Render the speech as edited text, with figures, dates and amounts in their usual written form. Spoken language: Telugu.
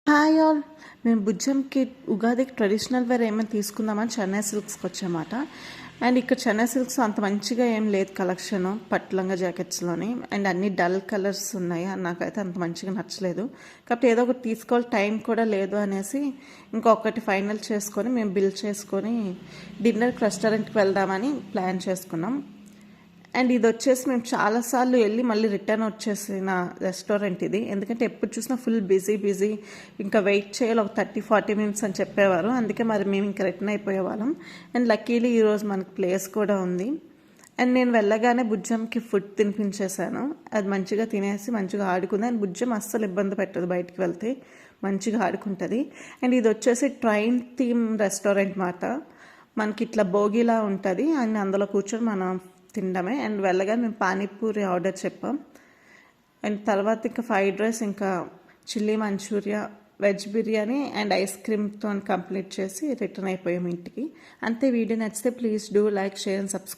Hi all. మేము బుజ్జంకి ఉగాదికి ట్రెడిషనల్ వేర్ ఏమైనా తీసుకుందామని చెన్నై సిల్క్స్కి వచ్చామాట. అండ్ ఇక్కడ చెన్నై సిల్క్స్ అంత మంచిగా ఏం లేదు కలెక్షన్ పట్లంగా జాకెట్స్లోని. అండ్ అన్ని డల్ కలర్స్ ఉన్నాయి, నాకైతే అంత మంచిగా నచ్చలేదు. కాబట్టి ఏదో ఒకటి తీసుకోవాలి, టైం కూడా లేదు అనేసి ఇంకొకటి ఫైనల్ చేసుకొని మేము బిల్ చేసుకొని డిన్నర్కి రెస్టారెంట్కి వెళ్దామని ప్లాన్ చేసుకున్నాం. అండ్ ఇది వచ్చేసి మేము చాలాసార్లు వెళ్ళి మళ్ళీ రిటర్న్ వచ్చేసిన రెస్టారెంట్ ఇది. ఎందుకంటే ఎప్పుడు చూసినా ఫుల్ బిజీ, ఇంకా వెయిట్ చేయాలి ఒక 30-40 మినిట్స్ అని చెప్పేవారు. అందుకే మరి మేము ఇంకా రిటర్న్ అయిపోయేవాళ్ళం. అండ్ లక్కీలీ ఈరోజు మనకు ప్లేస్ కూడా ఉంది. అండ్ నేను వెళ్ళగానే బుజ్జంకి ఫుడ్ తినిపించేశాను. అది మంచిగా తినేసి మంచిగా ఆడుకుంది. అండ్ బుజ్జం అస్సలు ఇబ్బంది పెట్టదు, బయటికి వెళ్తే మంచిగా ఆడుకుంటుంది. అండ్ ఇది వచ్చేసి ట్రైన్ థీమ్ రెస్టారెంట్ మాట. మనకి ఇట్లా భోగిలా ఉంటుంది అండ్ అందులో కూర్చొని మనం తినడమే. అండ్ వెళ్ళగా మేము పానీపూరి ఆర్డర్ చెప్పాం. అండ్ తర్వాత ఇంకా ఫ్రైడ్ రైస్, ఇంకా chilli manchurian, veg biryani and ice క్రీమ్తో కంప్లీట్ చేసి రిటర్న్ అయిపోయాం ఇంటికి. అంతే. వీడియో నచ్చితే please do like, share and subscribe.